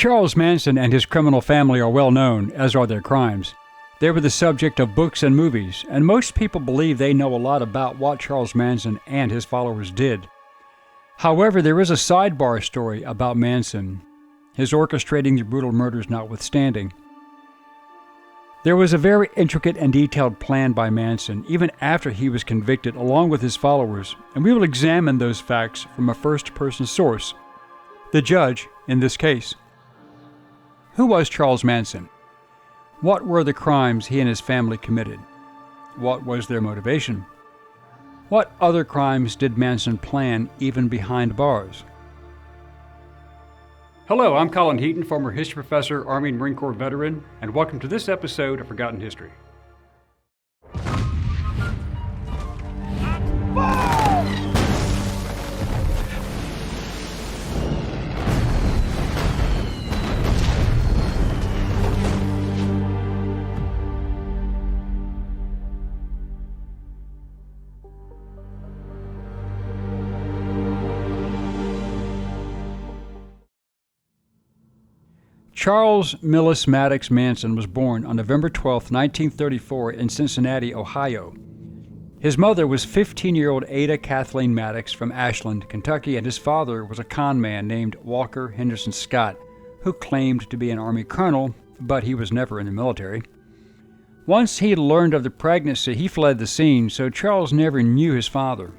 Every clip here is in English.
Charles Manson and his criminal family are well known, as are their crimes. They were the subject of books and movies, and most people believe they know a lot about what Charles Manson and his followers did. However, there is a sidebar story about Manson, his orchestrating the brutal murders notwithstanding. There was a very intricate and detailed plan by Manson, even after he was convicted, along with his followers, and we will examine those facts from a first-person source, the judge in this case. Who was Charles Manson? What were the crimes he and his family committed? What was their motivation? What other crimes did Manson plan even behind bars? Hello, I'm Colin Heaton, former history professor, Army and Marine Corps veteran, and welcome to this episode of Forgotten History. Charles Millis Maddox Manson was born on November 12, 1934 in Cincinnati, Ohio. His mother was 15-year-old Ada Kathleen Maddox from Ashland, Kentucky, and his father was a con man named Walker Henderson Scott, who claimed to be an Army colonel, but he was never in the military. Once he learned of the pregnancy, he fled the scene, so Charles never knew his father.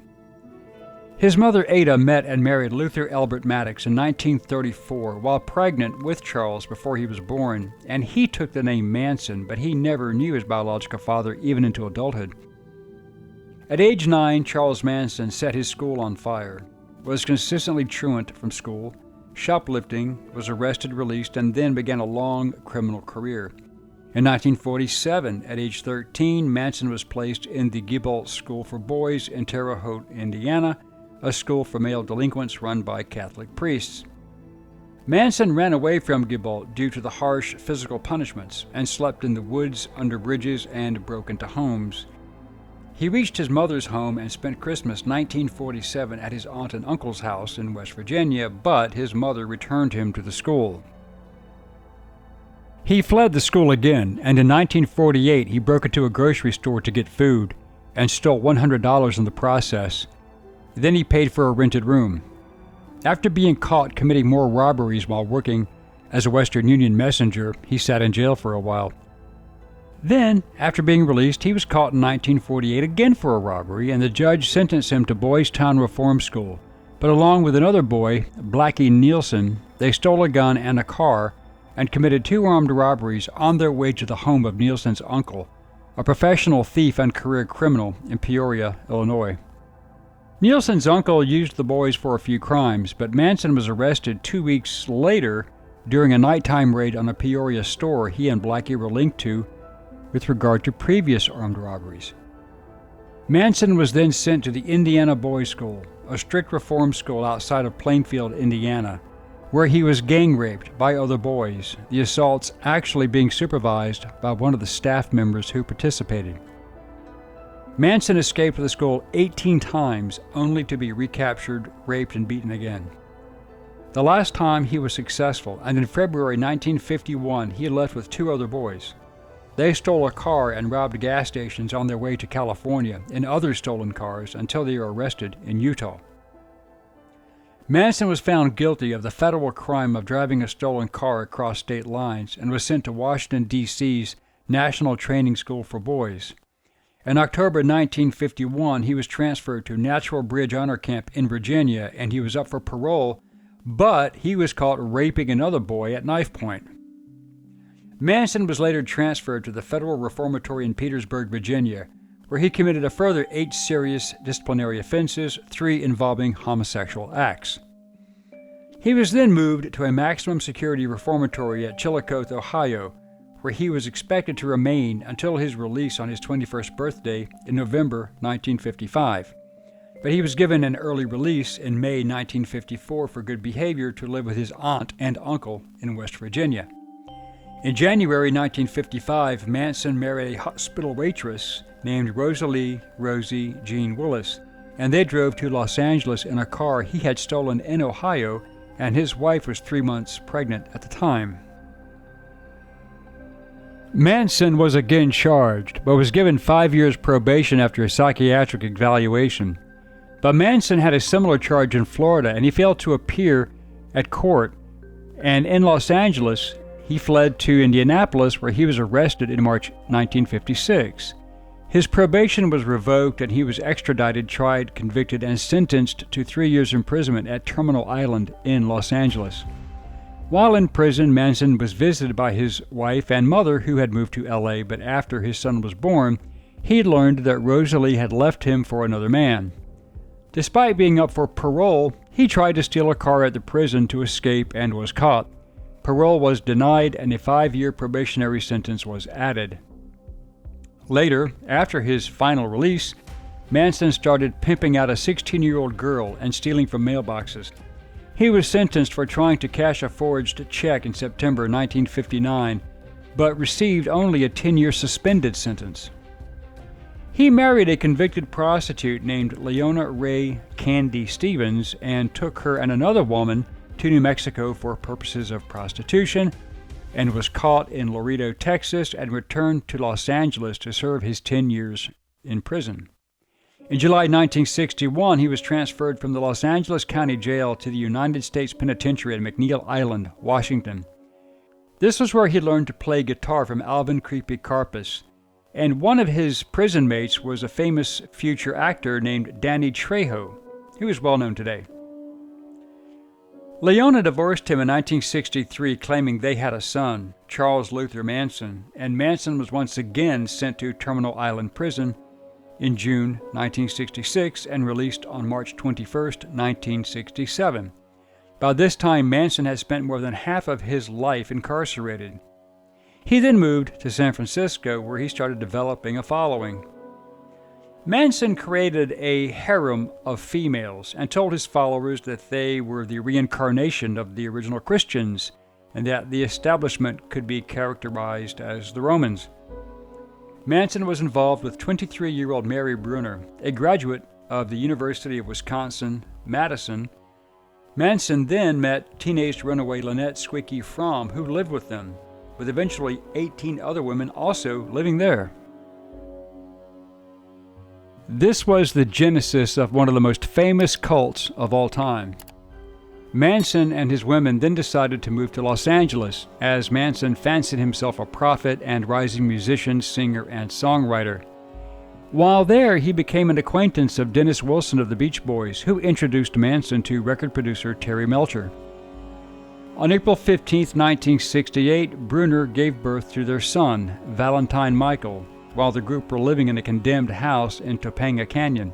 His mother, Ada, met and married Luther Elbert Maddox in 1934 while pregnant with Charles before he was born, and he took the name Manson, but he never knew his biological father even into adulthood. At age 9, Charles Manson set his school on fire, was consistently truant from school, shoplifting, was arrested, released, and then began a long criminal career. In 1947, at age 13, Manson was placed in the Gibault School for Boys in Terre Haute, Indiana, a school for male delinquents run by Catholic priests. Manson ran away from Gibault due to the harsh physical punishments and slept in the woods, under bridges, and broke into homes. He reached his mother's home and spent Christmas 1947 at his aunt and uncle's house in West Virginia, but his mother returned him to the school. He fled the school again, and in 1948 he broke into a grocery store to get food and stole $100 in the process. Then he paid for a rented room. After being caught committing more robberies while working as a Western Union messenger, he sat in jail for a while. Then, after being released, he was caught in 1948 again for a robbery, and the judge sentenced him to Boys Town Reform School. But along with another boy, Blackie Nielsen, they stole a gun and a car and committed 2 armed robberies on their way to the home of Nielsen's uncle, a professional thief and career criminal in Peoria, Illinois. Nielsen's uncle used the boys for a few crimes, but Manson was arrested 2 weeks later during a nighttime raid on a Peoria store he and Blackie were linked to with regard to previous armed robberies. Manson was then sent to the Indiana Boys School, a strict reform school outside of Plainfield, Indiana, where he was gang raped by other boys, the assaults actually being supervised by one of the staff members who participated. Manson escaped the school 18 times, only to be recaptured, raped, and beaten again. The last time he was successful, and in February 1951 he left with 2 other boys. They stole a car and robbed gas stations on their way to California in other stolen cars until they were arrested in Utah. Manson was found guilty of the federal crime of driving a stolen car across state lines and was sent to Washington, D.C.'s National Training School for Boys. In October 1951, he was transferred to Natural Bridge Honor Camp in Virginia, and he was up for parole, but he was caught raping another boy at knife point. Manson was later transferred to the Federal Reformatory in Petersburg, Virginia, where he committed a further 8 serious disciplinary offenses, 3 involving homosexual acts. He was then moved to a maximum security reformatory at Chillicothe, Ohio, where he was expected to remain until his release on his 21st birthday in November 1955. But he was given an early release in May 1954 for good behavior to live with his aunt and uncle in West Virginia. In January 1955, Manson married a hospital waitress named Rosalie Jean Willis, and they drove to Los Angeles in a car he had stolen in Ohio and his wife was 3 months pregnant at the time. Manson was again charged, but was given 5 years probation after a psychiatric evaluation. But Manson had a similar charge in Florida, and he failed to appear at court. And in Los Angeles, he fled to Indianapolis, where he was arrested in March 1956. His probation was revoked, and he was extradited, tried, convicted, and sentenced to 3 years imprisonment at Terminal Island in Los Angeles. While in prison, Manson was visited by his wife and mother, who had moved to LA, but after his son was born, he learned that Rosalie had left him for another man. Despite being up for parole, he tried to steal a car at the prison to escape and was caught. Parole was denied, and a 5-year probationary sentence was added. Later, after his final release, Manson started pimping out a 16-year-old girl and stealing from mailboxes. He was sentenced for trying to cash a forged check in September 1959, but received only a 10-year suspended sentence. He married a convicted prostitute named Leona Ray Candy Stevens and took her and another woman to New Mexico for purposes of prostitution, and was caught in Laredo, Texas, and returned to Los Angeles to serve his 10 years in prison. In July 1961, he was transferred from the Los Angeles County Jail to the United States Penitentiary at McNeil Island, Washington. This was where he learned to play guitar from Alvin Creepy Karpis, and one of his prison mates was a famous future actor named Danny Trejo, who is well known today. Leona divorced him in 1963, claiming they had a son, Charles Luther Manson, and Manson was once again sent to Terminal Island Prison in June 1966 and released on March 21, 1967. By this time, Manson had spent more than half of his life incarcerated. He then moved to San Francisco, where he started developing a following. Manson created a harem of females and told his followers that they were the reincarnation of the original Christians and that the establishment could be characterized as the Romans. Manson was involved with 23-year-old Mary Brunner, a graduate of the University of Wisconsin-Madison. Manson then met teenage runaway Lynette Squeaky Fromm, who lived with them, with eventually 18 other women also living there. This was the genesis of one of the most famous cults of all time. Manson and his women then decided to move to Los Angeles, as Manson fancied himself a prophet and rising musician, singer, and songwriter. While there, he became an acquaintance of Dennis Wilson of the Beach Boys, who introduced Manson to record producer Terry Melcher. On April 15, 1968, Brunner gave birth to their son, Valentine Michael, while the group were living in a condemned house in Topanga Canyon.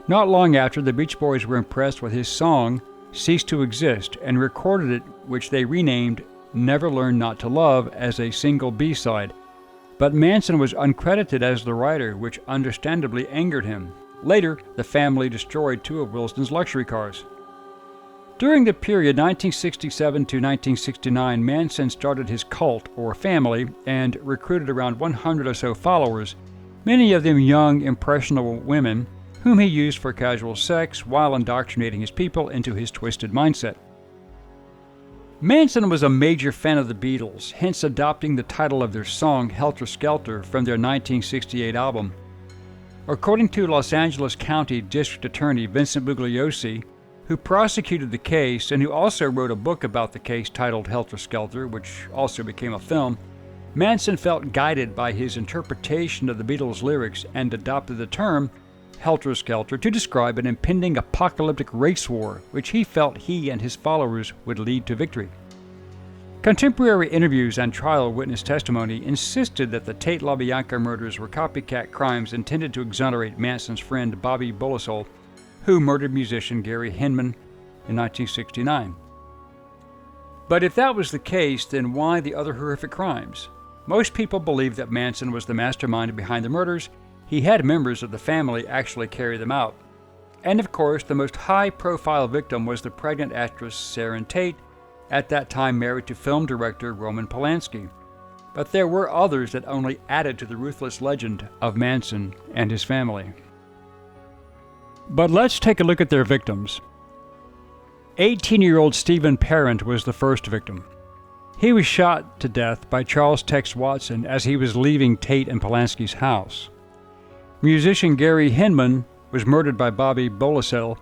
Not long after, the Beach Boys were impressed with his song, Ceased to Exist, and recorded it, which they renamed Never Learn Not to Love, as a single B-side. But Manson was uncredited as the writer, which understandably angered him. Later, the family destroyed 2 of Wilson's luxury cars. During the period 1967 to 1969, Manson started his cult, or family, and recruited around 100 or so followers, many of them young, impressionable women, whom he used for casual sex while indoctrinating his people into his twisted mindset. Manson was a major fan of the Beatles, hence adopting the title of their song Helter Skelter from their 1968 album. According to Los Angeles County District Attorney Vincent Bugliosi, who prosecuted the case and who also wrote a book about the case titled Helter Skelter, which also became a film, Manson felt guided by his interpretation of the Beatles' lyrics and adopted the term Helter Skelter to describe an impending apocalyptic race war, which he felt he and his followers would lead to victory. Contemporary interviews and trial witness testimony insisted that the Tate-LaBianca murders were copycat crimes intended to exonerate Manson's friend Bobby Bolasol, who murdered musician Gary Hinman in 1969. But if that was the case, then why the other horrific crimes? Most people believe that Manson was the mastermind behind the murders. He had members of the family actually carry them out. And of course, the most high-profile victim was the pregnant actress Sharon Tate, at that time married to film director Roman Polanski. But there were others that only added to the ruthless legend of Manson and his family. But let's take a look at their victims. 18-year-old Stephen Parent was the first victim. He was shot to death by Charles Tex Watson as he was leaving Tate and Polanski's house. Musician Gary Hinman was murdered by Bobby Bolasel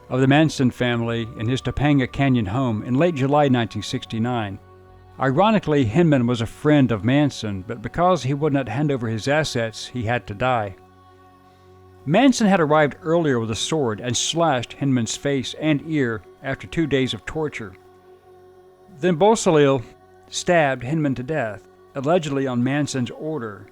of the Manson family in his Topanga Canyon home in late July 1969. Ironically, Hinman was a friend of Manson, but because he would not hand over his assets, he had to die. Manson had arrived earlier with a sword and slashed Hinman's face and ear after 2 days of torture. Then Bosalil stabbed Hinman to death, allegedly on Manson's order.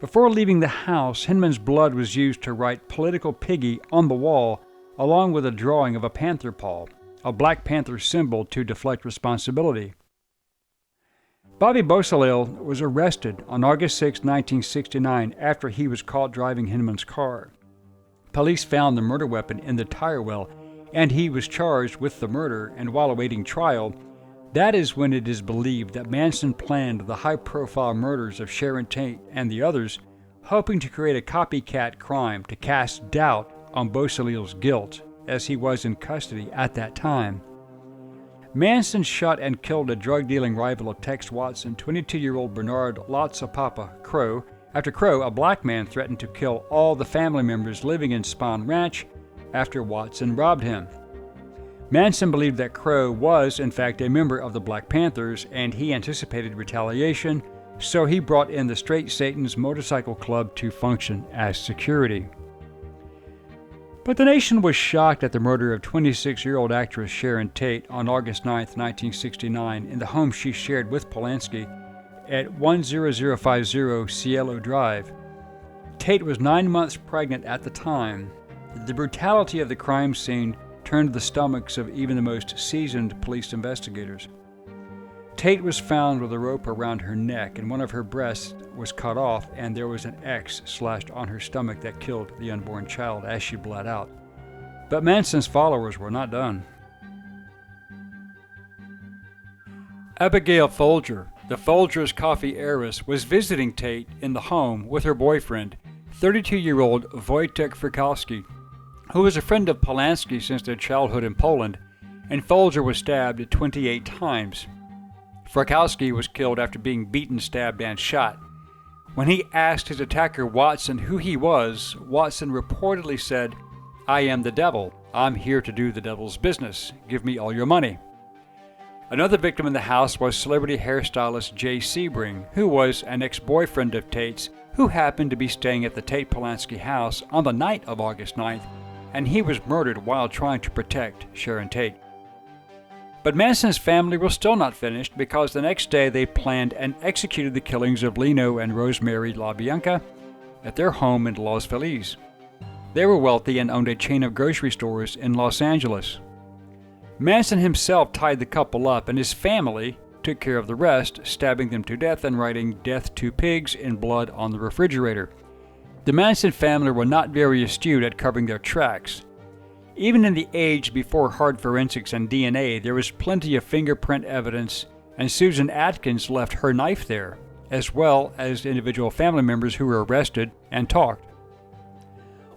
Before leaving the house, Hinman's blood was used to write "Political Piggy" on the wall, along with a drawing of a panther paw, a Black Panther symbol to deflect responsibility. Bobby Bosalil was arrested on August 6, 1969, after he was caught driving Hinman's car. Police found the murder weapon in the tire well, and he was charged with the murder, and while awaiting trial, that is when it is believed that Manson planned the high-profile murders of Sharon Tate and the others, hoping to create a copycat crime to cast doubt on Bosalil's guilt, as he was in custody at that time. Manson shot and killed a drug-dealing rival of Tex Watson, 22-year-old Bernard Lotsapapa Crow, after Crow, a black man, threatened to kill all the family members living in Spahn Ranch after Watson robbed him. Manson believed that Crow was, in fact, a member of the Black Panthers, and he anticipated retaliation, so he brought in the Straight Satan's Motorcycle Club to function as security. But the nation was shocked at the murder of 26-year-old actress Sharon Tate on August 9, 1969, in the home she shared with Polanski at 10050 Cielo Drive. Tate was 9 months pregnant at the time. The brutality of the crime scene turned the stomachs of even the most seasoned police investigators. Tate was found with a rope around her neck, and one of her breasts was cut off, and there was an X slashed on her stomach that killed the unborn child as she bled out. But Manson's followers were not done. Abigail Folger, the Folgers coffee heiress, was visiting Tate in the home with her boyfriend, 32-year-old Wojtek Frykowski, who was a friend of Polanski since their childhood in Poland, and Folger was stabbed 28 times. Frykowski was killed after being beaten, stabbed, and shot. When he asked his attacker Watson who he was, Watson reportedly said, "I am the devil. I'm here to do the devil's business. Give me all your money." Another victim in the house was celebrity hairstylist Jay Sebring, who was an ex-boyfriend of Tate's, who happened to be staying at the Tate-Polanski house on the night of August 9th, and he was murdered while trying to protect Sharon Tate. But Manson's family was still not finished, because the next day they planned and executed the killings of Lino and Rosemary LaBianca at their home in Los Feliz. They were wealthy and owned a chain of grocery stores in Los Angeles. Manson himself tied the couple up, and his family took care of the rest, stabbing them to death and writing "Death to Pigs" in blood on the refrigerator. The Manson family were not very astute at covering their tracks. Even in the age before hard forensics and DNA, there was plenty of fingerprint evidence, and Susan Atkins left her knife there, as well as individual family members who were arrested and talked.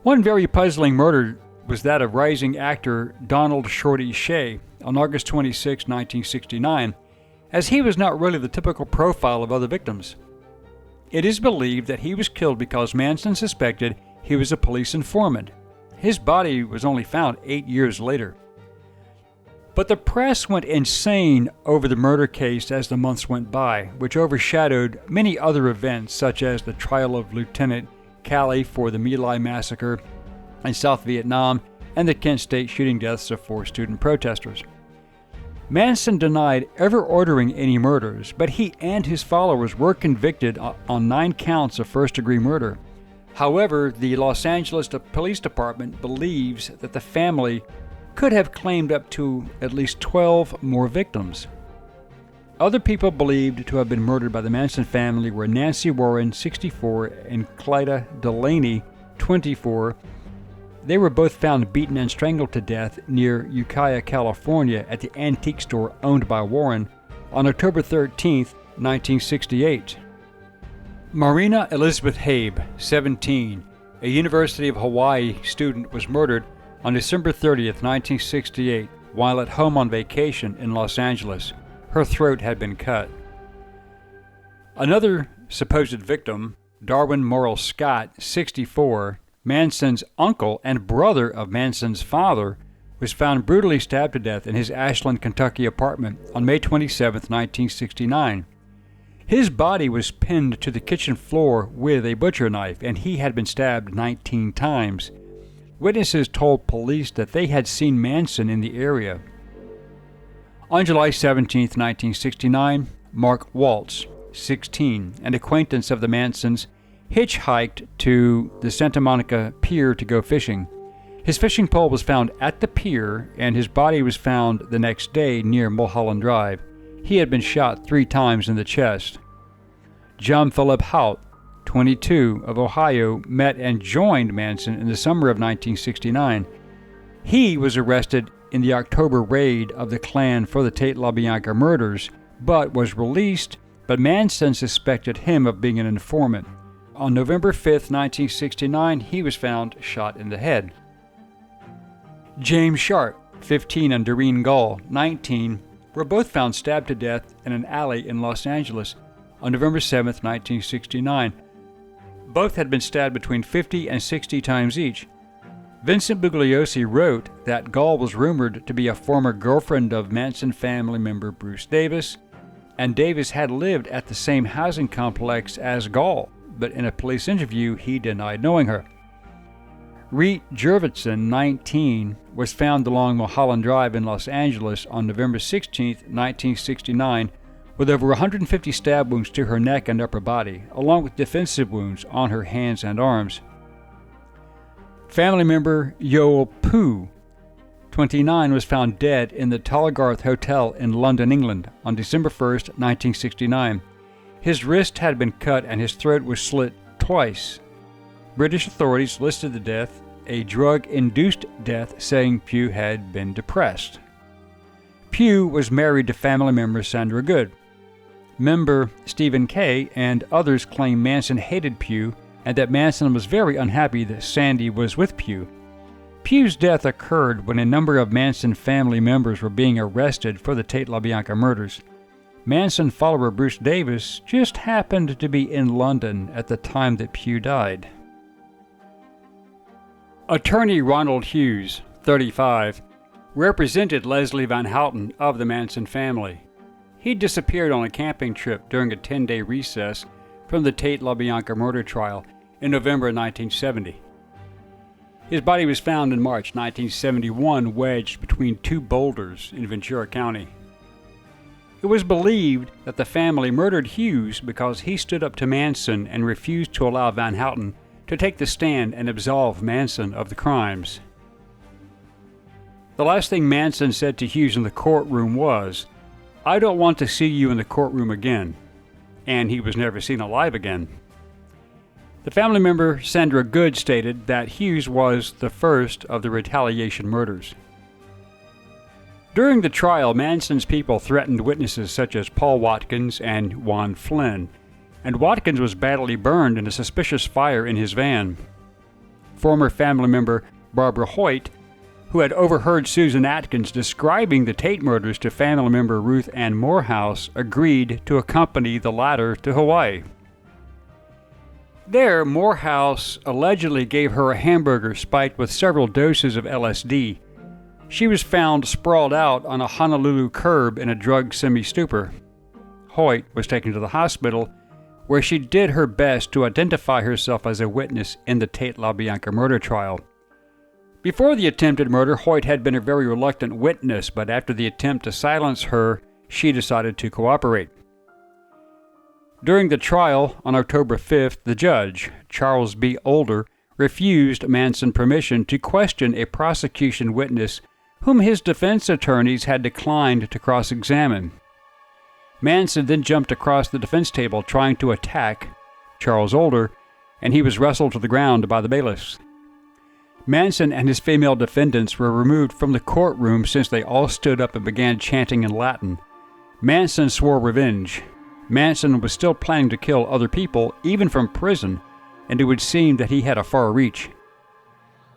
One very puzzling murder was that of rising actor Donald "Shorty" Shea on August 26, 1969, as he was not really the typical profile of other victims. It is believed that he was killed because Manson suspected he was a police informant. His body was only found 8 years later. But the press went insane over the murder case as the months went by, which overshadowed many other events, such as the trial of Lieutenant Calley for the My Lai massacre in South Vietnam and the Kent State shooting deaths of 4 student protesters. Manson denied ever ordering any murders, but he and his followers were convicted on 9 counts of first-degree murder. However, the Los Angeles Police Department believes that the family could have claimed up to at least 12 more victims. Other people believed to have been murdered by the Manson family were Nancy Warren, 64, and Clyda Delaney, 24. They were both found beaten and strangled to death near Ukiah, California, at the antique store owned by Warren on October 13, 1968. Marina Elizabeth Habe, 17, a University of Hawaii student, was murdered on December 30, 1968, while at home on vacation in Los Angeles. Her throat had been cut. Another supposed victim, Darwin Morrill Scott, 64, Manson's uncle and brother of Manson's father, was found brutally stabbed to death in his Ashland, Kentucky apartment on May 27, 1969. His body was pinned to the kitchen floor with a butcher knife, and he had been stabbed 19 times. Witnesses told police that they had seen Manson in the area. On July 17, 1969, Mark Waltz, 16, an acquaintance of the Mansons, hitchhiked to the Santa Monica Pier to go fishing. His fishing pole was found at the pier, and his body was found the next day near Mulholland Drive. He had been shot 3 times in the chest. John Philip Hout, 22, of Ohio, met and joined Manson in the summer of 1969. He was arrested in the October raid of the Klan for the Tate-LaBianca murders, but was released, but Manson suspected him of being an informant. On November 5, 1969, he was found shot in the head. James Sharp, 15, and Doreen Gall, 19, were both found stabbed to death in an alley in Los Angeles on November 7, 1969. Both had been stabbed between 50 and 60 times each. Vincent Bugliosi wrote that Gall was rumored to be a former girlfriend of Manson family member Bruce Davis, and Davis had lived at the same housing complex as Gall, but in a police interview he denied knowing her. Reet Jurvetson, 19, was found along Mulholland Drive in Los Angeles on November 16, 1969, with over 150 stab wounds to her neck and upper body, along with defensive wounds on her hands and arms. Family member Yoel Poo, 29, was found dead in the Talgarth Hotel in London, England, on December 1, 1969. His wrist had been cut and his throat was slit twice. British authorities listed the death a drug-induced death, saying Pugh had been depressed. Pugh was married to family member Sandra Good. Member Stephen Kay and others claim Manson hated Pugh and that Manson was very unhappy that Sandy was with Pugh. Pugh's death occurred when a number of Manson family members were being arrested for the Tate-LaBianca murders. Manson follower Bruce Davis just happened to be in London at the time that Pugh died. Attorney Ronald Hughes, 35, represented Leslie Van Houten of the Manson family. He disappeared on a camping trip during a 10-day recess from the Tate-LaBianca murder trial in November 1970. His body was found in March 1971 wedged between 2 boulders in Ventura County. It was believed that the family murdered Hughes because he stood up to Manson and refused to allow Van Houten to take the stand and absolve Manson of the crimes. The last thing Manson said to Hughes in the courtroom was, "I don't want to see you in the courtroom again," and he was never seen alive again. The family member Sandra Good stated that Hughes was the first of the retaliation murders. During the trial, Manson's people threatened witnesses such as Paul Watkins and Juan Flynn, and Watkins was badly burned in a suspicious fire in his van. Former family member Barbara Hoyt, who had overheard Susan Atkins describing the Tate murders to family member Ruth Ann Morehouse, agreed to accompany the latter to Hawaii. There, Morehouse allegedly gave her a hamburger spiked with several doses of LSD. She was found sprawled out on a Honolulu curb in a drug semi-stupor. Hoyt was taken to the hospital, where she did her best to identify herself as a witness in the Tate-LaBianca murder trial. Before the attempted murder, Hoyt had been a very reluctant witness, but after the attempt to silence her, she decided to cooperate. During the trial on October 5th, the judge, Charles B. Older, refused Manson permission to question a prosecution witness whom his defense attorneys had declined to cross-examine. Manson then jumped across the defense table trying to attack Charles Older, and he was wrestled to the ground by the bailiffs. Manson and his female defendants were removed from the courtroom since they all stood up and began chanting in Latin. Manson swore revenge. Manson was still planning to kill other people, even from prison, and it would seem that he had a far reach.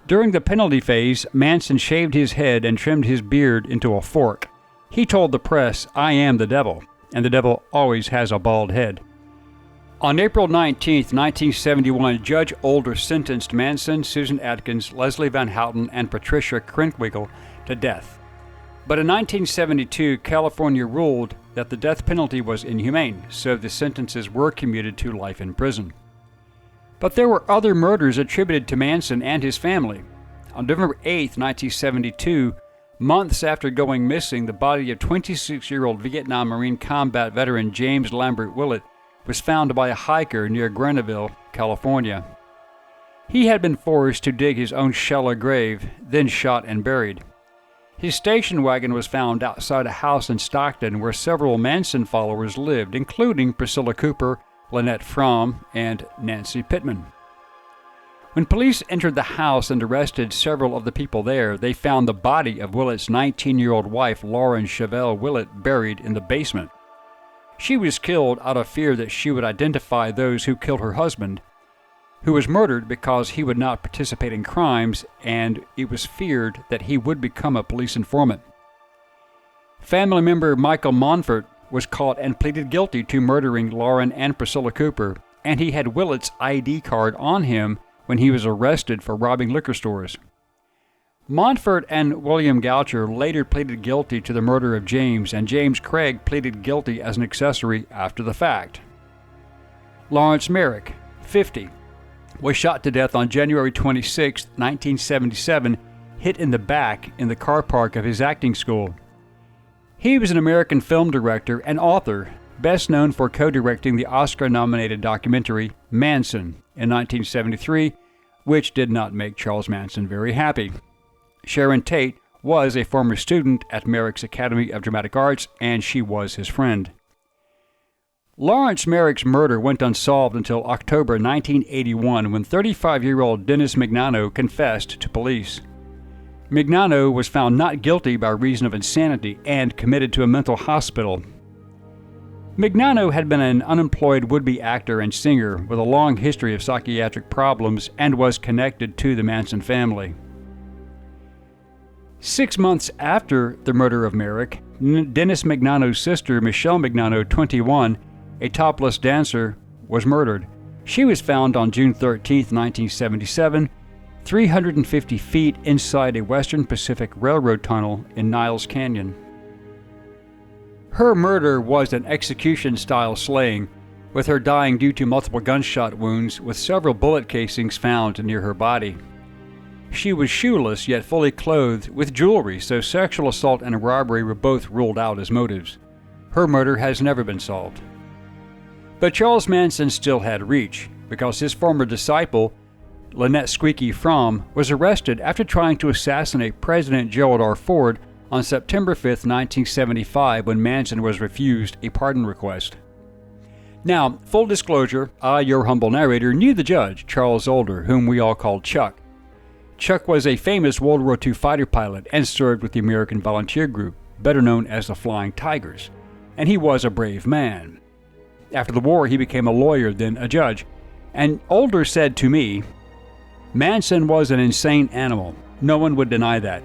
During the penalty phase, Manson shaved his head and trimmed his beard into a fork. He told the press, "I am the devil, and the devil always has a bald head." On April 19, 1971, Judge Older sentenced Manson, Susan Atkins, Leslie Van Houten, and Patricia Krenkwinkel to death. But in 1972, California ruled that the death penalty was inhumane, so the sentences were commuted to life in prison. But there were other murders attributed to Manson and his family. On November 8, 1972, months after going missing, the body of 26-year-old Vietnam Marine combat veteran James Lambert Willett was found by a hiker near Granville, California. He had been forced to dig his own shallow grave, then shot and buried. His station wagon was found outside a house in Stockton where several Manson followers lived, including Priscilla Cooper, Lynette Fromm, and Nancy Pittman. When police entered the house and arrested several of the people there, they found the body of Willett's 19-year-old wife, Lauren Chevelle Willett, buried in the basement. She was killed out of fear that she would identify those who killed her husband, who was murdered because he would not participate in crimes, and it was feared that he would become a police informant. Family member Michael Monfort was caught and pleaded guilty to murdering Lauren and Priscilla Cooper, and he had Willett's ID card on him when he was arrested for robbing liquor stores. Monfort and William Goucher later pleaded guilty to the murder of James, and James Craig pleaded guilty as an accessory after the fact. Lawrence Merrick, 50, was shot to death on January 26, 1977, hit in the back in the car park of his acting school. He was an American film director and author, best known for co-directing the Oscar-nominated documentary Manson in 1973, which did not make Charles Manson very happy. Sharon Tate was a former student at Merrick's Academy of Dramatic Arts, and she was his friend. Lawrence Merrick's murder went unsolved until October 1981, when 35-year-old Dennis Mignano confessed to police. Mignano was found not guilty by reason of insanity and committed to a mental hospital. Mignano had been an unemployed would-be actor and singer with a long history of psychiatric problems and was connected to the Manson family. 6 months after the murder of Merrick, Dennis Mignano's sister, Michelle Mignano, 21, a topless dancer, was murdered. She was found on June 13, 1977, 350 feet inside a Western Pacific Railroad tunnel in Niles Canyon. Her murder was an execution-style slaying, with her dying due to multiple gunshot wounds with several bullet casings found near her body. She was shoeless yet fully clothed with jewelry, so sexual assault and robbery were both ruled out as motives. Her murder has never been solved. But Charles Manson still had reach, because his former disciple, Lynette Squeaky Fromm, was arrested after trying to assassinate President Gerald R. Ford on September 5, 1975, when Manson was refused a pardon request. Now, full disclosure, I, your humble narrator, knew the judge, Charles Older, whom we all called Chuck. Chuck was a famous World War II fighter pilot and served with the American Volunteer Group, better known as the Flying Tigers, and he was a brave man. After the war, he became a lawyer, then a judge, and Older said to me, "Manson was an insane animal. No one would deny that.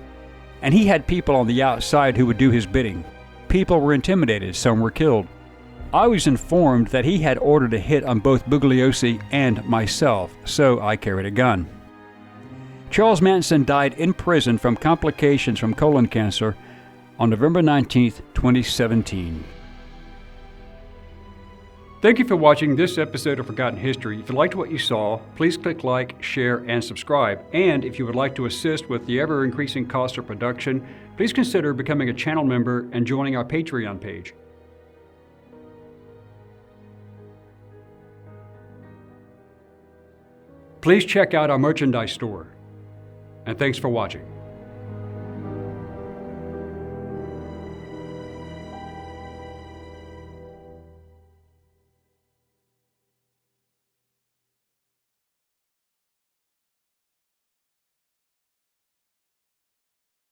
And he had people on the outside who would do his bidding. People were intimidated, some were killed. I was informed that he had ordered a hit on both Bugliosi and myself, so I carried a gun." Charles Manson died in prison from complications from colon cancer on November 19, 2017. Thank you for watching this episode of Forgotten History. If you liked what you saw, please click like, share, and subscribe. And if you would like to assist with the ever-increasing cost of production, please consider becoming a channel member and joining our Patreon page. Please check out our merchandise store. And thanks for watching.